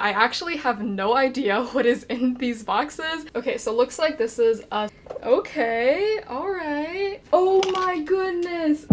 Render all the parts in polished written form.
I actually have no idea what is in these boxes. Okay, so looks like this is a... Okay, alright. Oh my goodness!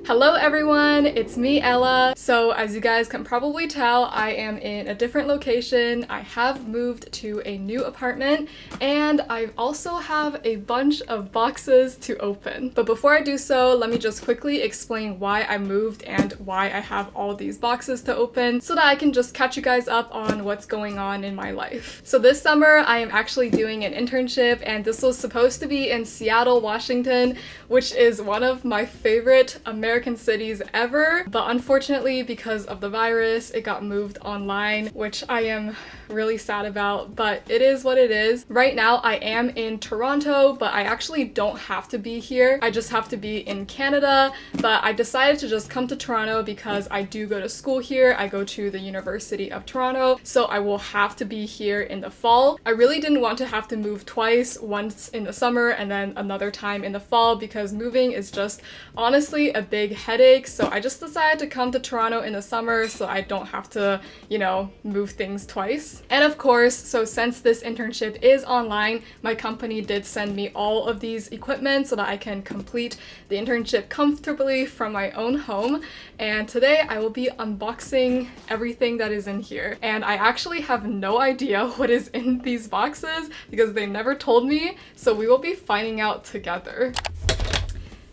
Hello everyone, it's me, Ella. So as you guys can probably tell, I am in a different location. I have moved to a new apartment and I also have a bunch of boxes to open. But before I do so, let me just quickly explain why I moved and why I have all these boxes to open so that I can just catch you guys up on what's going on in my life. So this summer, I am actually doing an internship and this was supposed to be in Seattle, Washington, which is one of my favorite American cities ever, but unfortunately because of the virus it got moved online, which I am really sad about, but it is what it is. Right now I am in Toronto, but I actually don't have to be here. I just have to be in Canada, but I decided to just come to Toronto because I do go to school here. I go to the University of Toronto, so I will have to be here in the fall. I really didn't want to have to move twice, once in the summer and then another time in the fall, because moving is just honestly a big headache. So I just decided to come to Toronto in the summer so I don't have to, you know, move things twice. And of course, so since this internship is online, my company did send me all of these equipment so that I can complete the internship comfortably from my own home. And today I will be unboxing everything that is in here. And I actually have no idea what is in these boxes because they never told me, so we will be finding out together.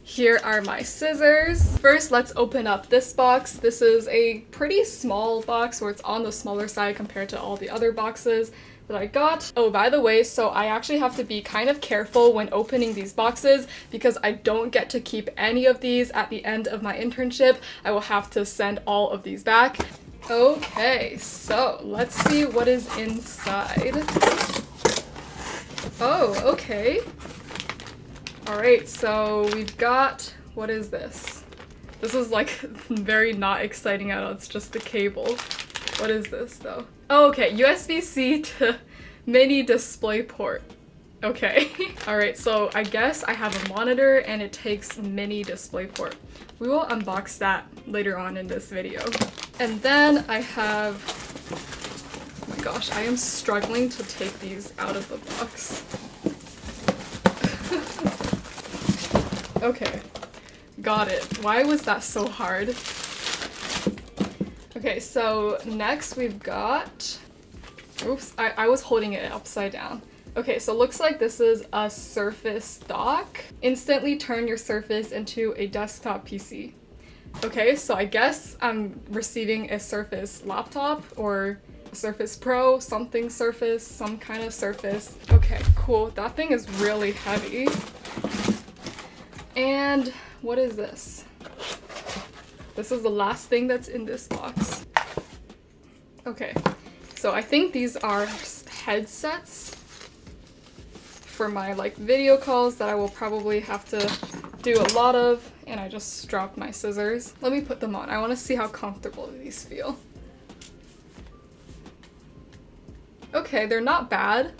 Here are my scissors. First, let's open up this box. This is a pretty small box, where it's on the smaller side compared to all the other boxes that I got. Oh, by the way, so I actually have to be kind of careful when opening these boxes because I don't get to keep any of these at the end of my internship. I will have to send all of these back. Okay, so let's see what is inside. Oh, okay. Alright, so we've got, what is this? This is like very not exciting at all, it's just the cable. What is this though? Oh, okay, USB-C to mini display port. Okay. Alright, so I guess I have a monitor and it takes mini display port. We will unbox that later on in this video. And then I have, oh my gosh, I am struggling to take these out of the box. Okay, got it. Why was that so hard? Okay, so next we've got... Oops, I was holding it upside down. Okay, so looks like this is a Surface dock. Instantly turn your Surface into a desktop PC. Okay, so I guess I'm receiving a Surface laptop or a Surface Pro, something Surface, some kind of Surface. Okay, cool. That thing is really heavy. And what is this? This is the last thing that's in this box. Okay, so I think these are headsets for my like video calls that I will probably have to do a lot of, and I just dropped my scissors. Let me put them on. I want to see how comfortable these feel. Okay, they're not bad.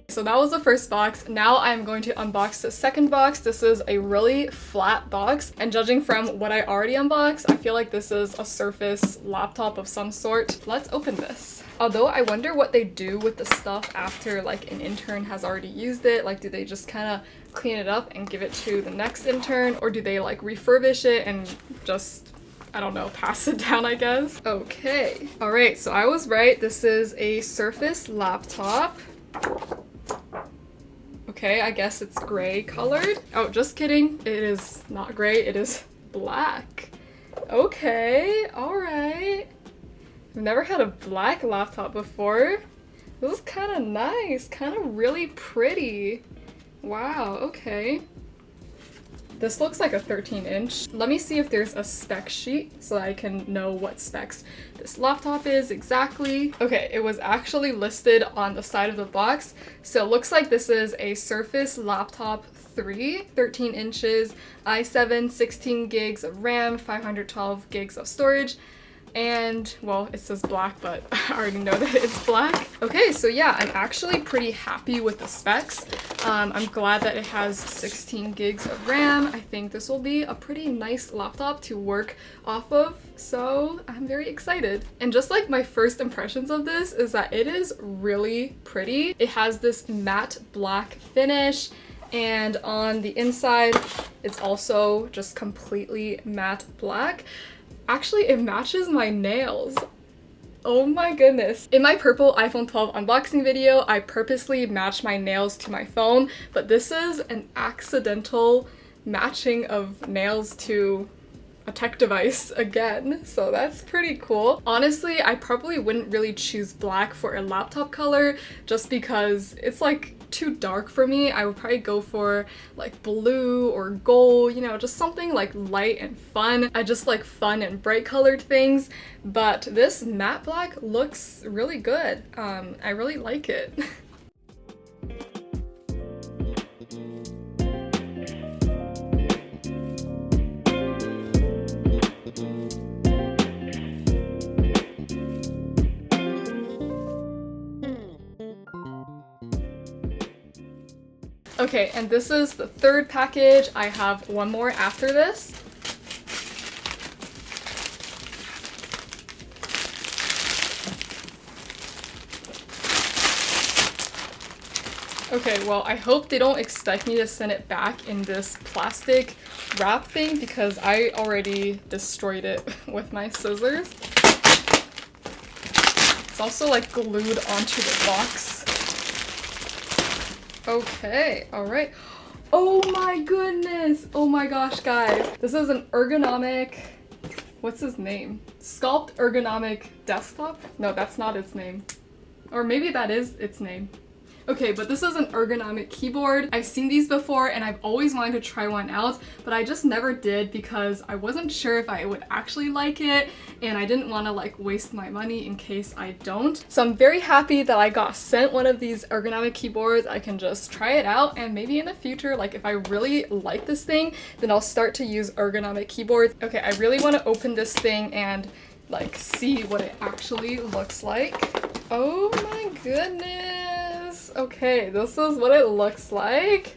So that was the first box. Now I'm going to unbox the second box. This is a really flat box, and judging from what I already unboxed, I feel like this is a Surface laptop of some sort. Let's open this. Although I wonder what they do with the stuff after like an intern has already used it. Like, do they just kind of clean it up and give it to the next intern, or do they like refurbish it and just, I don't know, pass it down, I guess? Okay. All right, so I was right. This is a Surface laptop. Okay, I guess it's gray colored. Oh, just kidding. It is not gray, it is black. Okay, alright. I've never had a black laptop before. This is kind of nice, kind of really pretty. Wow, okay. This looks like a 13-inch. Let me see if there's a spec sheet so that I can know what specs this laptop is exactly. Okay, it was actually listed on the side of the box. So it looks like this is a Surface Laptop 3, 13 inches, i7, 16 gigs of RAM, 512 gigs of storage. And well, it says black, but I already know that it's black. Okay, so yeah, I'm actually pretty happy with the specs. I'm glad that it has 16 gigs of RAM. I think this will be a pretty nice laptop to work off of, so I'm very excited. And just like my first impressions of this is that it is really pretty. It has this matte black finish, and on the inside, it's also just completely matte black. Actually, it matches my nails. Oh my goodness. In my purple iPhone 12 unboxing video, I purposely matched my nails to my phone, but this is an accidental matching of nails to a tech device again, so that's pretty cool. Honestly, I probably wouldn't really choose black for a laptop color just because it's like too dark for me. I would probably go for like blue or gold, you know, just something like light and fun. I just like fun and bright colored things, but this matte black looks really good. I really like it. Okay, and this is the third package. I have one more after this. Okay, well, I hope they don't expect me to send it back in this plastic wrap thing because I already destroyed it with my scissors. It's also like glued onto the box. Okay, alright. Oh my goodness! Oh my gosh, guys. This is an ergonomic... What's his name? Sculpt ergonomic desktop? No, that's not its name. Or maybe that is its name. Okay, but this is an ergonomic keyboard. I've seen these before and I've always wanted to try one out, but I just never did because I wasn't sure if I would actually like it and I didn't want to like waste my money in case I don't. So I'm very happy that I got sent one of these ergonomic keyboards. I can just try it out and maybe in the future, like if I really like this thing, then I'll start to use ergonomic keyboards. Okay, I really want to open this thing and like see what it actually looks like. Oh my goodness. Okay, this is what it looks like.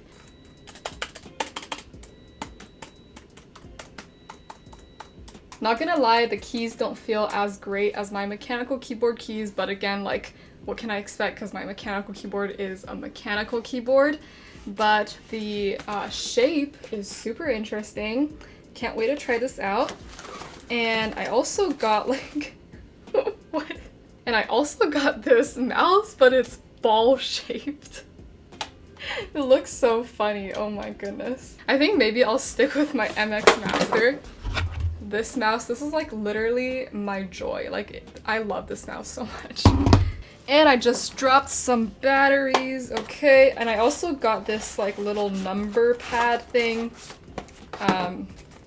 Not gonna lie, the keys don't feel as great as my mechanical keyboard keys, but again, like, what can I expect because my mechanical keyboard is a mechanical keyboard. But the shape is super interesting. Can't wait to try this out. And I also got like, what? And I also got this mouse, but it's ball shaped. It looks so funny. Oh my goodness. I think maybe I'll stick with my MX Master. This mouse, this is like literally my joy. Like, I love this mouse so much. And I just dropped some batteries. Okay, and I also got this like little number pad thing.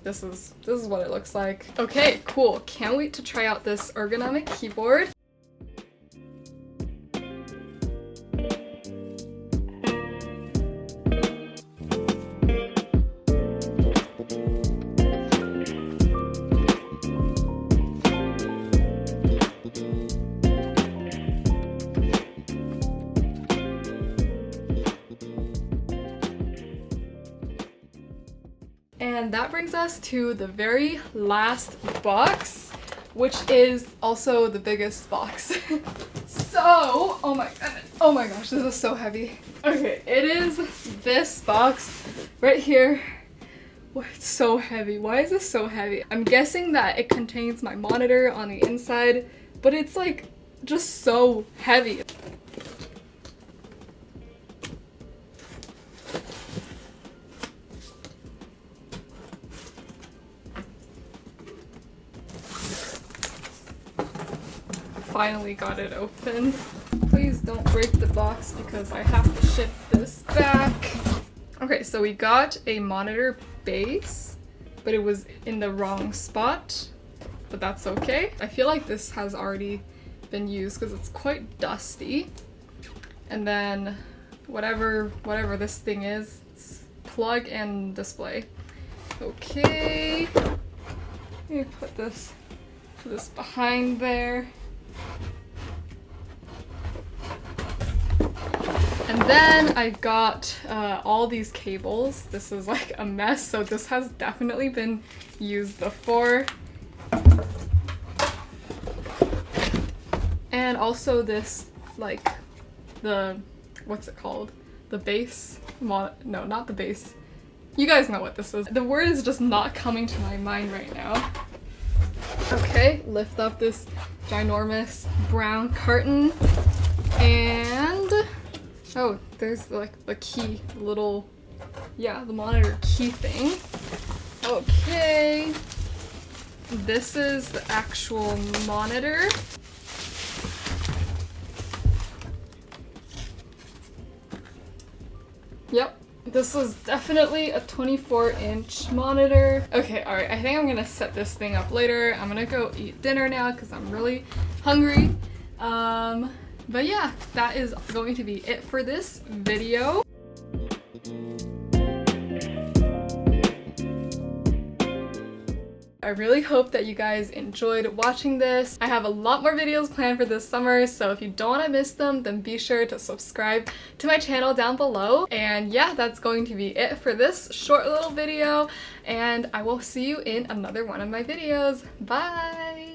This is what it looks like. Okay, cool. Can't wait to try out this ergonomic keyboard. And that brings us to the very last box, which is also the biggest box. So, oh my gosh, this is so heavy. Okay, it is this box right here. Oh, it's so heavy. Why is this so heavy? I'm guessing that it contains my monitor on the inside, but it's like just so heavy. Finally got it open. Please don't break the box because I have to ship this back. Okay, so we got a monitor base, but it was in the wrong spot, but that's okay. I feel like this has already been used because it's quite dusty. And then whatever this thing is, it's plug and display. Okay, let me put this this behind there. And then I got all these cables. This is like a mess, so this has definitely been used before. And also this, like, what's it called? The base? No, not the base. You guys know what this is. The word is just not coming to my mind right now. Okay, lift up this ginormous brown carton, and oh, there's like the key, little, yeah, the monitor key thing. Okay, this is the actual monitor. Yep, this is definitely a 24-inch monitor. Okay, alright, I think I'm gonna set this thing up later. I'm gonna go eat dinner now because I'm really hungry. But yeah, that is going to be it for this video. I really hope that you guys enjoyed watching this. I have a lot more videos planned for this summer, so if you don't want to miss them, then be sure to subscribe to my channel down below. And yeah, that's going to be it for this short little video, and I will see you in another one of my videos. Bye!